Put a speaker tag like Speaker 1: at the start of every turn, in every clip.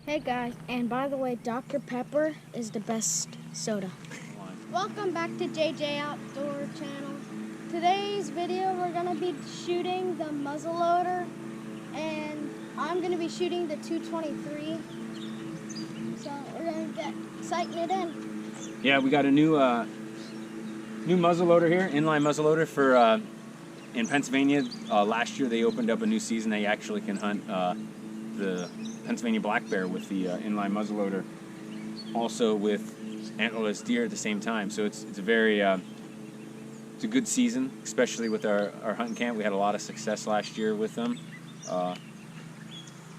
Speaker 1: Hey guys, and by the way, Dr. Pepper is the best soda. Welcome back to JJ Outdoor Channel. Today's video we're going to be shooting the muzzleloader, and I'm going to be shooting the 223. So we're going to get sighting it in.
Speaker 2: Yeah, we got a new muzzleloader here, inline muzzleloader for in Pennsylvania. Last year they opened up a new season. They actually can hunt the Pennsylvania black bear with the inline muzzleloader, also with antlerless deer at the same time. So it's a very it's a good season, especially with our hunting camp. We had a lot of success last year with them,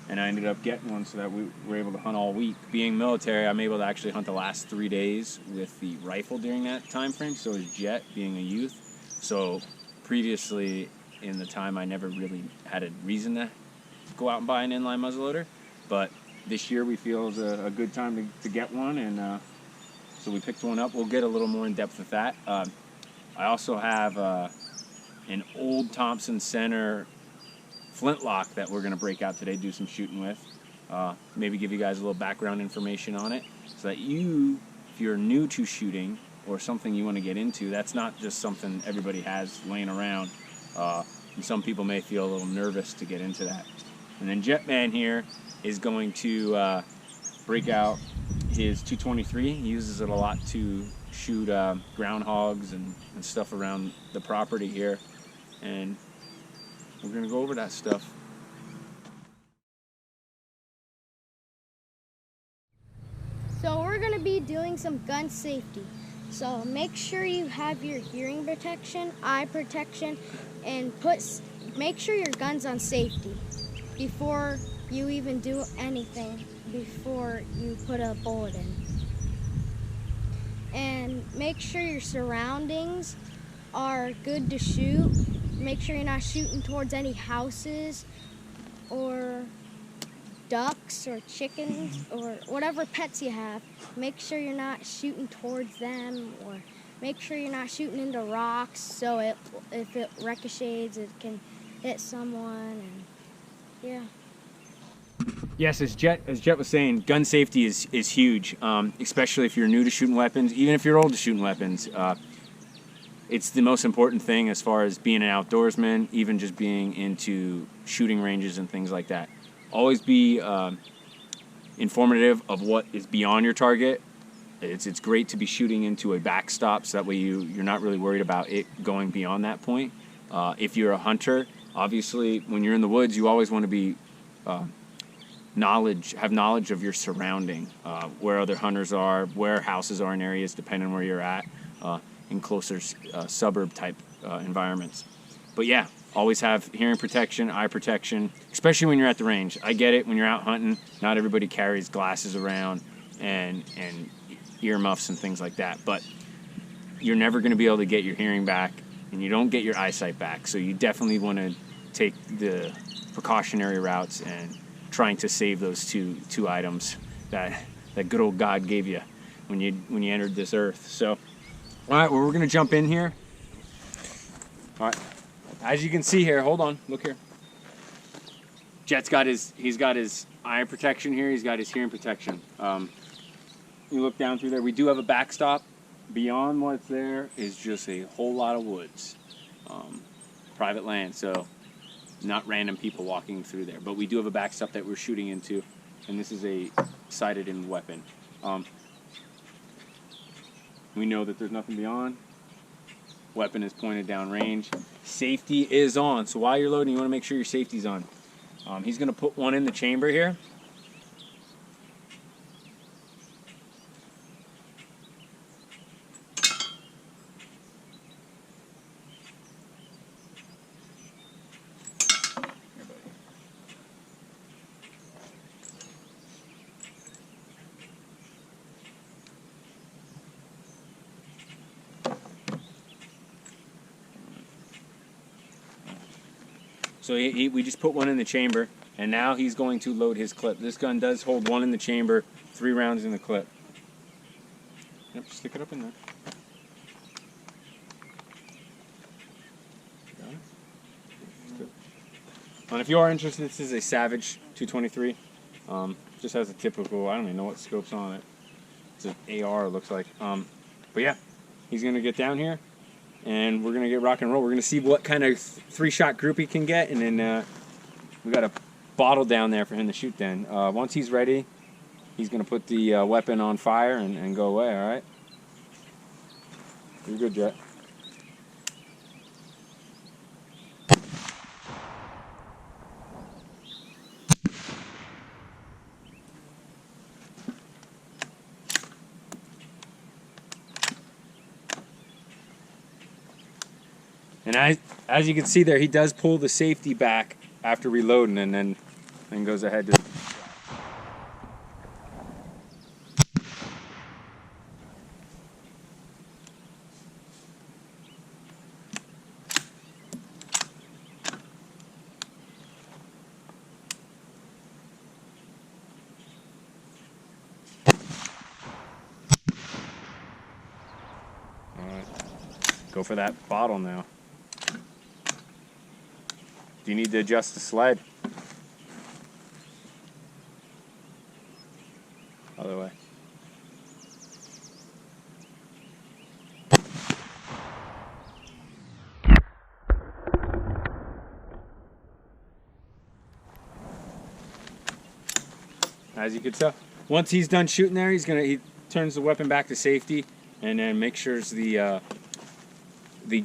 Speaker 2: and I ended up getting one so that we were able to hunt all week. Being military, I'm able to actually hunt the last 3 days with the rifle during that time frame. So is Jett, being a youth. So previously in the time, I never really had a reason to go out and buy an inline muzzleloader, but this year we feel is a good time to get one, and so we picked one up. We'll get a little more in depth with that. I also have an old Thompson Center flintlock that we're going to break out today, do some shooting with, maybe give you guys a little background information on it, so that you, if you're new to shooting or something you want to get into, that's not just something everybody has laying around, and some people may feel a little nervous to get into that. And then Jetman here is going to break out his 223. He uses it a lot to shoot groundhogs and stuff around the property here. And we're going to go over that stuff.
Speaker 1: So we're going to be doing some gun safety. So make sure you have your hearing protection, eye protection, and make sure your gun's on safety before you even do anything, before you put a bullet in. And make sure your surroundings are good to shoot. Make sure you're not shooting towards any houses or ducks or chickens or whatever pets you have. Make sure you're not shooting towards them, or make sure you're not shooting into rocks, so if it ricochets, it can hit someone. And yeah.
Speaker 2: Yes, as Jett was saying, gun safety is huge, especially if you're new to shooting weapons, even if you're old to shooting weapons. It's the most important thing as far as being an outdoorsman, even just being into shooting ranges and things like that. Always be informative of what is beyond your target. It's great to be shooting into a backstop, so that way you're not really worried about it going beyond that point. If you're a hunter, obviously when you're in the woods, you always want to be have knowledge of your surrounding, where other hunters are, where houses are in areas, depending on where you're at, in closer suburb type environments. But yeah, always have hearing protection, eye protection, especially when you're at the range. I get it, when you're out hunting, not everybody carries glasses around and earmuffs and things like that, but you're never going to be able to get your hearing back, and you don't get your eyesight back. So you definitely want to take the precautionary routes and trying to save those two items that good old God gave you when you entered this earth. So, all right, well, we're gonna jump in here. All right, as you can see here, hold on, look here. Jett's got he's got his eye protection here. He's got his hearing protection. You look down through there. We do have a backstop. Beyond what's there is just a whole lot of woods, private land. So. Not random people walking through there, but we do have a backstop that we're shooting into, and this is a sighted-in weapon. We know that there's nothing beyond. Weapon is pointed down range. Safety is on, so while you're loading, you want to make sure your safety's on. He's going to put one in the chamber here. So we just put one in the chamber, and now he's going to load his clip. This gun does hold one in the chamber, 3 rounds in the clip. Yep, stick it up in there. Got it? And if you are interested, this is a Savage 223. Just has a typical, I don't even know what scope's on it. It's an AR, it looks like. But yeah, he's gonna get down here, and we're gonna get rock and roll. We're gonna see what kind of 3-shot group he can get, and then we got a bottle down there for him to shoot then. Once he's ready, he's gonna put the weapon on fire and go away, all right? You're good, Jett. And as you can see there, he does pull the safety back after reloading, and then goes ahead to... All right, go for that bottle now. Do you need to adjust the sled? Other way. As you can tell, once he's done shooting there, he turns the weapon back to safety, and then make sure the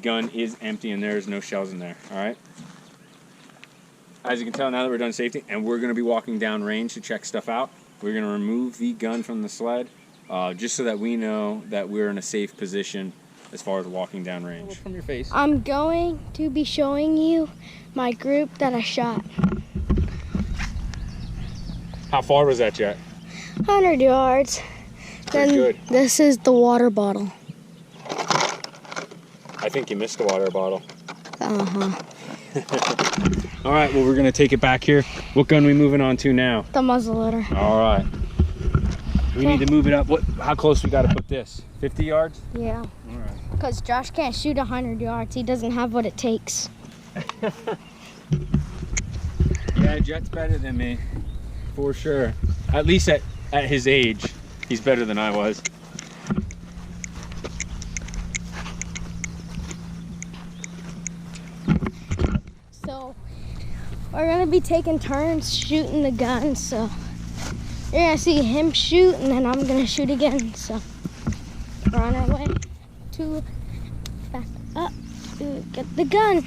Speaker 2: gun is empty and there's no shells in there. All right. As you can tell, now that we're done safety, and we're going to be walking down range to check stuff out, we're going to remove the gun from the sled, just so that we know that we're in a safe position as far as walking down range. From your face.
Speaker 1: I'm going to be showing you my group that I shot.
Speaker 2: How far was that, Jett?
Speaker 1: 100 yards.
Speaker 2: Pretty good.
Speaker 1: This is the water bottle.
Speaker 2: I think you missed the water bottle.
Speaker 1: Uh-huh.
Speaker 2: All right, well, we're going to take it back here. What gun are we moving on to now?
Speaker 1: The muzzleloader.
Speaker 2: All right. We need to move it up. How close we got to put this? 50 yards?
Speaker 1: Yeah.
Speaker 2: All right.
Speaker 1: Because Josh can't shoot 100 yards. He doesn't have what it takes.
Speaker 2: Yeah, Jett's better than me, for sure. At least at his age, he's better than I was.
Speaker 1: So we're gonna be taking turns shooting the gun, so you're gonna see him shoot and then I'm gonna shoot again. So we're on our way to back up to get the gun.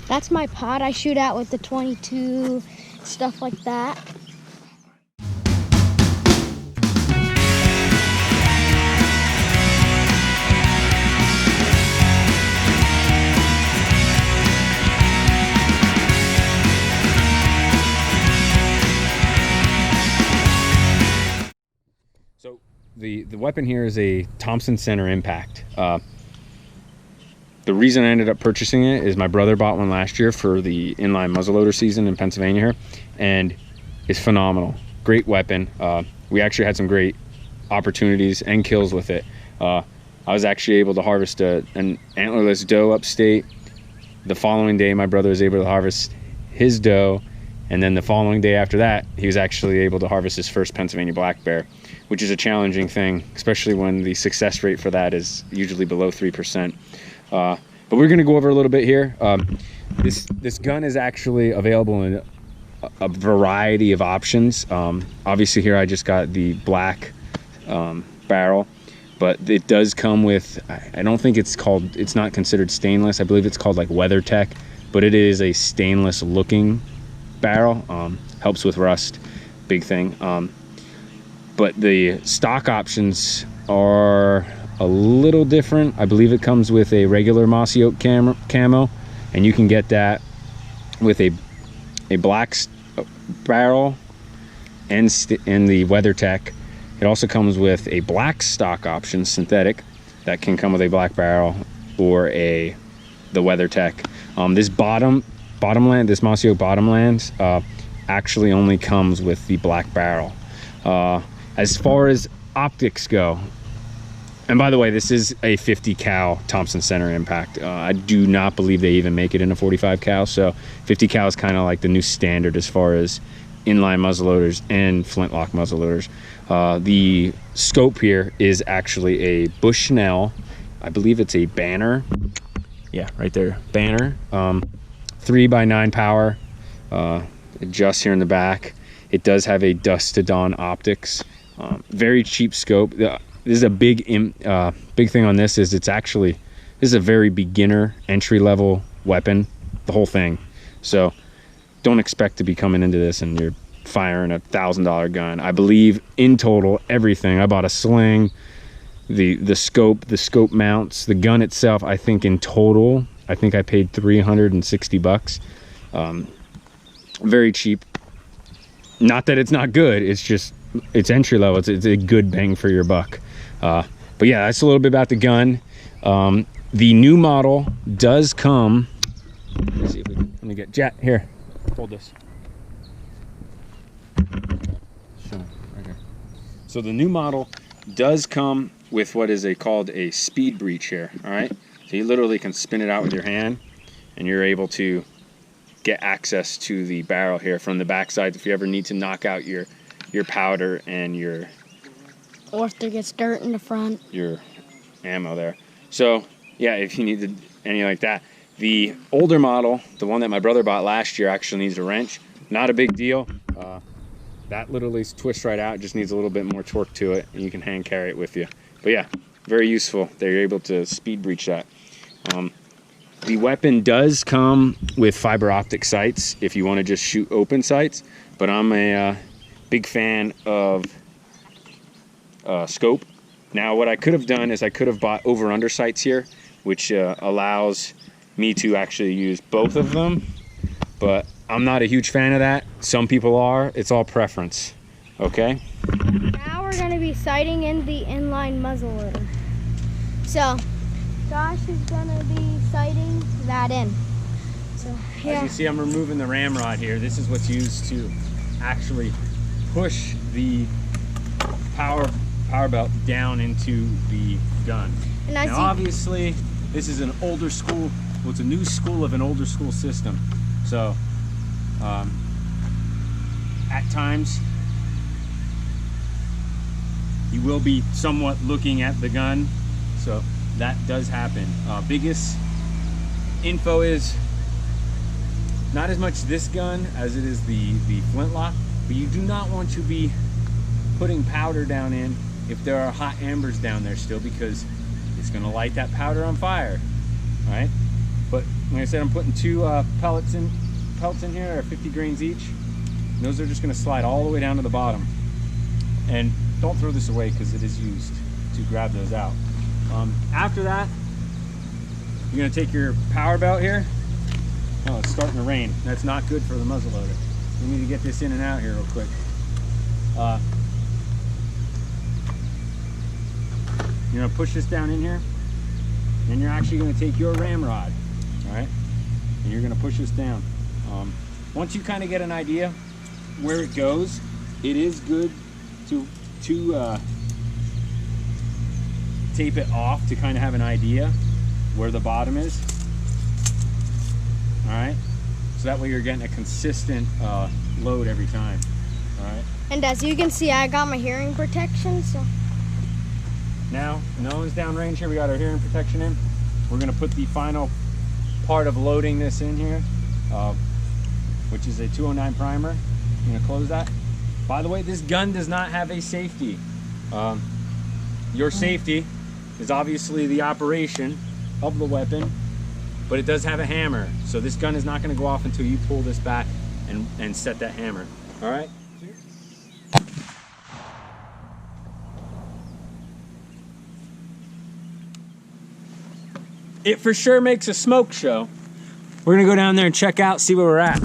Speaker 1: That's my pod I shoot at with the 22, stuff like that.
Speaker 2: So the weapon here is a Thompson Center Impact. The reason I ended up purchasing it is my brother bought one last year for the inline muzzleloader season in Pennsylvania here, and it's phenomenal. Great weapon. We actually had some great opportunities and kills with it. I was actually able to harvest an antlerless doe upstate. The following day, my brother was able to harvest his doe, and then the following day after that, he was actually able to harvest his first Pennsylvania black bear, which is a challenging thing, especially when the success rate for that is usually below 3%. But we're going to go over a little bit here. This gun is actually available in a variety of options. Obviously here I just got the black barrel, but it does come with, I don't think it's not considered stainless. I believe it's called like WeatherTech, but it is a stainless looking barrel. Helps with rust, big thing. But the stock options are a little different. I believe it comes with a regular mossy oak camo, and you can get that with a black barrel and the WeatherTech. It also comes with a black stock option, synthetic, that can come with a black barrel or the WeatherTech. This bottomland, this mossy oak bottomland, actually only comes with the black barrel. As far as optics go, And by the way, this is a 50 cal Thompson Center Impact. I do not believe they even make it in a 45 cal. So 50 cal is kind of like the new standard as far as inline muzzleloaders and flintlock muzzleloaders. The scope here is actually a Bushnell. I believe it's a Banner. Yeah, right there, Banner. 3x9 power. Adjusts here in the back. It does have a dusk to dawn optics. Very cheap scope. This is a big thing on this is this is a very beginner entry level weapon, the whole thing. So don't expect to be coming into this and you're firing a $1,000 gun. I believe in total everything. I bought a sling, the scope mounts, the gun itself. I think in total, I paid $360. Very cheap. Not that it's not good. It's just it's entry level. It's a good bang for your buck. But yeah, that's a little bit about the gun. The new model does come. Let's see if we can. Let me get Jett here. Hold this. Right here. So the new model does come with what is called a speed breech here. All right. So you literally can spin it out with your hand, and you're able to get access to the barrel here from the backside if you ever need to knock out your powder and your,
Speaker 1: or if there gets dirt in the front,
Speaker 2: your ammo there. So yeah, if you needed any like that. The older model, the one that my brother bought last year, actually needs a wrench. Not a big deal. That literally twists right out. It just needs a little bit more torque to it, and you can hand carry it with you. But yeah, very useful. They're able to speed breach that. The weapon does come with fiber optic sights if you want to just shoot open sights, but I'm a big fan of scope. Now what I could have done is I could have bought over-under sights here, which allows me to actually use both of them, but I'm not a huge fan of that. Some people are. It's all preference. Okay?
Speaker 1: Now we're going to be sighting in the inline muzzleloader. So Josh is going to be sighting that in. So here.
Speaker 2: As you see, I'm removing the ramrod here. This is what's used to actually push the power belt down into the gun. And now obviously this is an older school, well, it's a new school of an older school system. So at times you will be somewhat looking at the gun, so that does happen. Biggest info is not as much this gun as it is the flintlock, but you do not want to be putting powder down in if there are hot embers down there still, because it's going to light that powder on fire. All right, but like I said, I'm putting two pellets in here, or 50 grains each. And those are just going to slide all the way down to the bottom. And don't throw this away because it is used to grab those out. After that, you're going to take your power belt here. Oh, it's starting to rain. That's not good for the muzzleloader. We need to get this in and out here real quick. You're going to push this down in here. Then you're actually going to take your ramrod, all right? And you're going to push this down. Once you kind of get an idea where it goes, it is good to tape it off to kind of have an idea where the bottom is. All right, so that way you're getting a consistent load every time. All right.
Speaker 1: And as you can see, I got my hearing protection. So
Speaker 2: now, no one's downrange here. We got our hearing protection in. We're gonna put the final part of loading this in here, which is a 209 primer. I'm gonna close that. By the way, this gun does not have a safety. Your safety is obviously the operation of the weapon, but it does have a hammer. So this gun is not gonna go off until you pull this back and set that hammer. All right? It for sure makes a smoke show. We're gonna go down there and check out, see where we're at.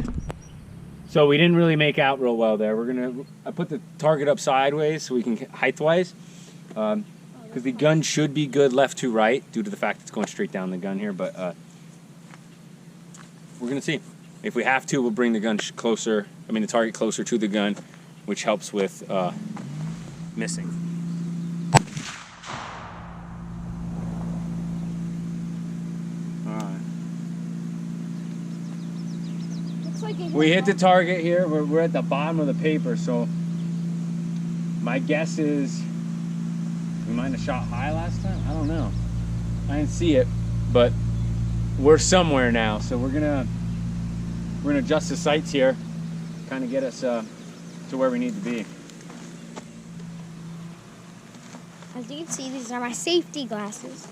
Speaker 2: So we didn't really make out real well there. I put the target up sideways so we can get height-wise. Because the gun should be good left to right due to the fact it's going straight down the gun here, but we're gonna see. If we have to, we'll bring the gun closer, the target closer to the gun, which helps with missing.
Speaker 1: like it
Speaker 2: We hit the target here. We're at the bottom of the paper, so my guess is we might have shot high last time. I don't know. I didn't see it, but we're somewhere now, so we're gonna adjust the sights here, kind of get us to where we need to be.
Speaker 1: As you can see, these are my safety glasses.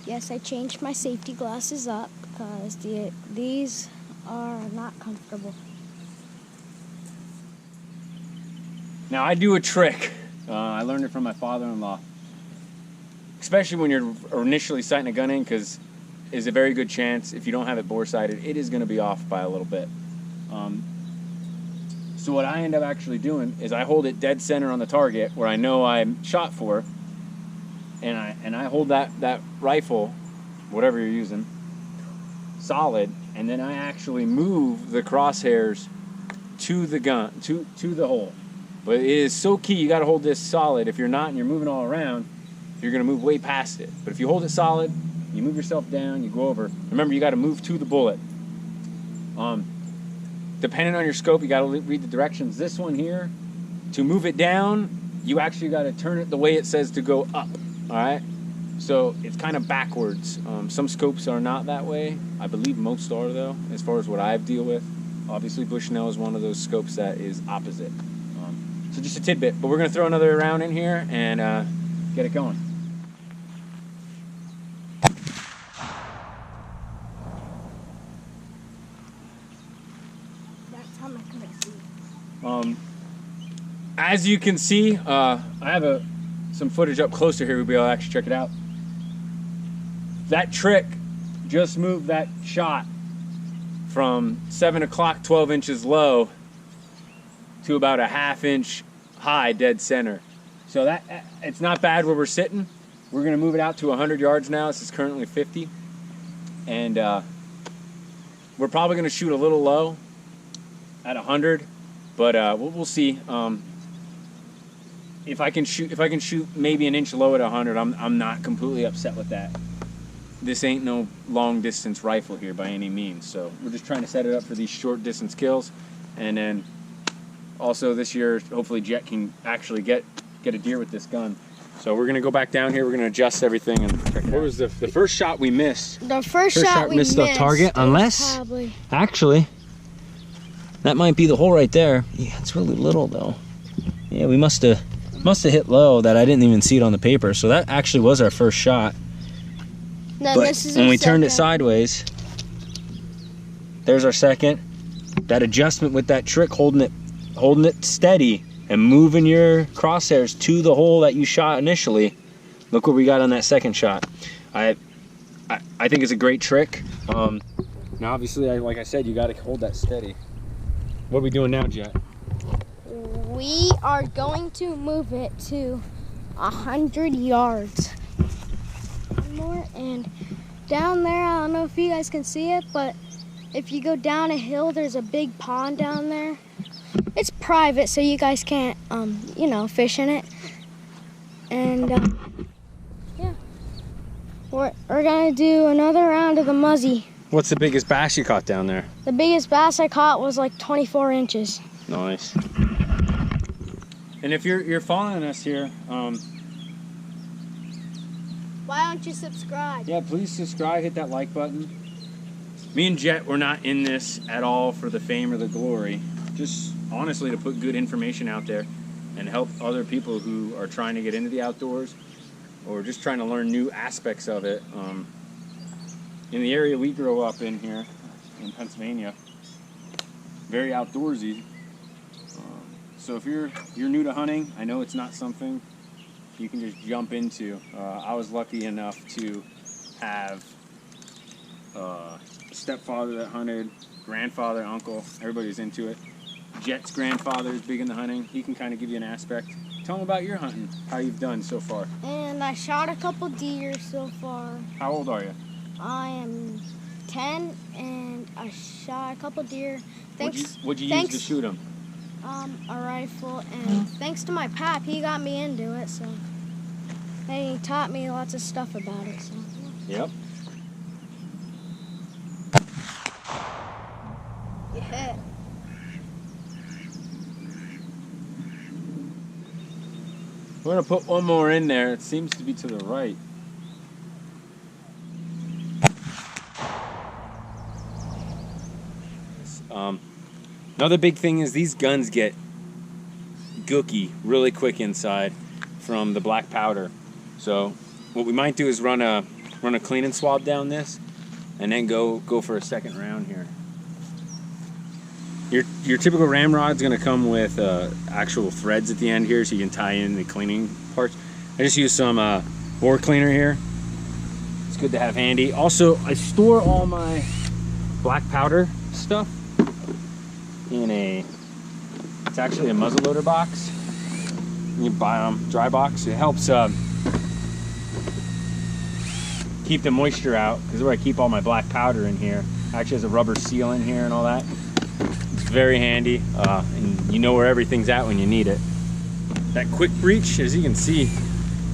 Speaker 1: Yes, I changed my safety glasses up because these are not comfortable.
Speaker 2: Now I do a trick. I learned it from my father-in-law. Especially when you're initially sighting a gun in, because there's a very good chance, if you don't have it bore-sighted, it is going to be off by a little bit. So what I end up actually doing is I hold it dead center on the target where I know I'm shot for, and I hold that rifle, whatever you're using, solid, and then I actually move the crosshairs to the gun, to the hole. But it is so key, you got to hold this solid. If you're not and you're moving all around, you're going to move way past it. But if you hold it solid, you move yourself down, you go over. Remember, you got to move to the bullet. Depending on your scope, you got to read the directions. This one here, to move it down, you actually got to turn it the way it says to go up. All right? So it's kind of backwards. Some scopes are not that way. I believe most are, though, as far as what I deal with. Obviously, Bushnell is one of those scopes that is opposite. So just a tidbit. But we're going to throw another round in here and get it going. As you can see, I have some footage up closer here. We'll be able to actually check it out. That trick just moved that shot from 7 o'clock, 12 inches low to about a ½ inch high, dead center. So that it's not bad where we're sitting. We're going to move it out to 100 yards now. This is currently 50. And we're probably going to shoot a little low at 100, but we'll see. If I can shoot maybe an inch low at 100, I'm not completely upset with that. This ain't no long distance rifle here by any means, so we're just trying to set it up for these short distance kills. And then also this year, hopefully Jett can actually get a deer with this gun. So we're gonna go back down here. We're gonna adjust everything and check it out. What was the first shot we missed?
Speaker 1: The first shot we missed
Speaker 3: the target, unless
Speaker 1: probably.
Speaker 3: Actually, that might be the hole right there. Yeah, it's really little though. Yeah, we must have hit low that I didn't even see it on the paper. So that actually was our first shot.
Speaker 1: No,
Speaker 3: but
Speaker 1: this is
Speaker 3: when we
Speaker 1: second.
Speaker 3: turned it sideways, there's our second. That adjustment with that trick, holding it steady and moving your crosshairs to the hole that you shot initially. Look what we got on that second shot. I think it's a great trick. Now obviously, like I said, you got to hold that steady. What are we doing now, Jett?
Speaker 1: We are going to move it to 100 yards. One more, and down there, I don't know if you guys can see it, but if you go down a hill, there's a big pond down there. It's private, so you guys can't, you know, fish in it. And yeah, we're gonna do another round of the muzzy.
Speaker 2: What's the biggest bass you caught down there?
Speaker 1: The biggest bass I caught was like 24 inches.
Speaker 2: Nice. And if you're following us here,
Speaker 1: why don't you subscribe?
Speaker 2: yeah, please subscribe, hit that like button. Me and Jett, we're not in this at all for the fame or the glory. Just honestly to put good information out there and help other people who are trying to get into the outdoors or just trying to learn new aspects of it. In the area we grow up in here in Pennsylvania, very outdoorsy. So if you're new to hunting, I know it's not something you can just jump into. I was lucky enough to have a stepfather that hunted, grandfather, uncle, everybody's into it. Jett's grandfather is big into hunting. He can kind of give you an aspect. Tell them about your hunting, how you've done so far.
Speaker 1: And I shot a couple deer so far.
Speaker 2: How old are you?
Speaker 1: I am 10, and I shot a couple deer.
Speaker 2: What'd you use to shoot them?
Speaker 1: A rifle, and thanks to my pap, he got me into it, so. And he taught me lots of stuff about it, so.
Speaker 2: Yep. gonna put one more in there. It seems to be to the right. Another big thing is these guns get gooky really quick inside from the black powder. So what we might do is run a clean and swab down this, and then go for a second round here. Your typical ramrod's gonna come with actual threads at the end here, so you can tie in the cleaning parts. I just use some bore cleaner here. It's good to have handy. Also, I store all my black powder stuff in it's actually a muzzleloader box. You can buy them, dry box. It helps keep the moisture out, because where I keep all my black powder in here. Actually has a rubber seal in here and all that. It's very handy, and you know where everything's at when you need it. That quick breach, as you can see,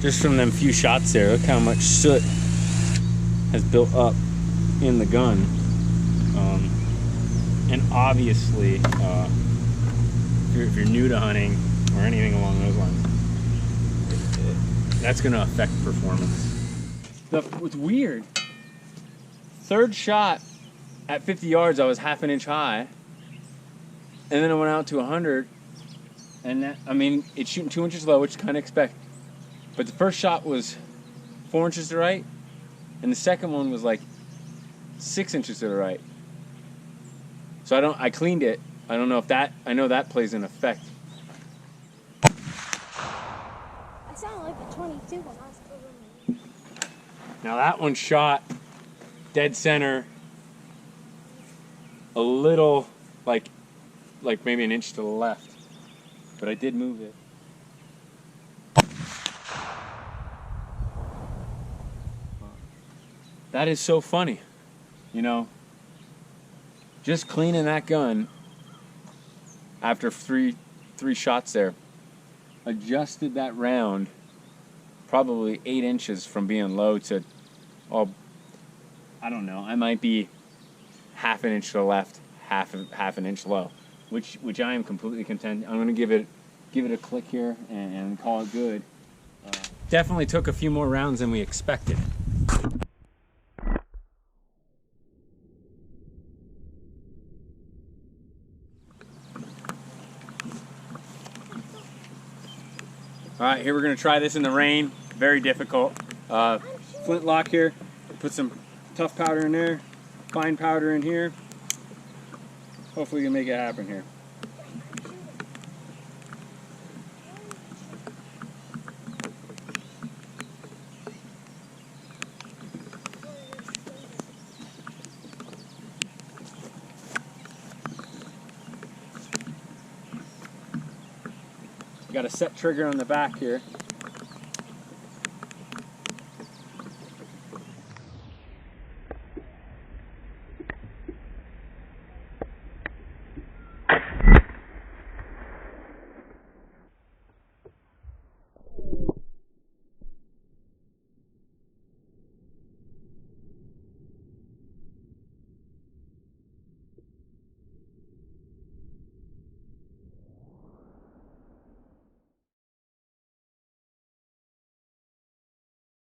Speaker 2: just from them few shots there, look how much soot has built up in the gun. And obviously, if you're new to hunting or anything along those lines, that's going to affect performance. What's weird, third shot at 50 yards, I was half an inch high, and then I went out to 100, and that, I mean, it's shooting 2 inches low, which is kind of expected. But the first shot was 4 inches to the right, and the second one was like 6 inches to the right. So I cleaned it. I don't know if that, I know that plays an effect.
Speaker 1: I sounded like a 22 when I was covering.
Speaker 2: Now that one shot dead center, a little like maybe an inch to the left, but I did move it. That is so funny, you know. Just cleaning that gun after three shots there, adjusted that round probably 8 inches from being low to, oh, I don't know, I might be half an inch to the left, half an inch low, which I am completely content. I'm gonna give it a click here and call it good. Definitely took a few more rounds than we expected. All right, here we're gonna try this in the rain. Very difficult. Flintlock here. Put some tough powder in there, fine powder in here. Hopefully we can make it happen here. Got a set trigger on the back here.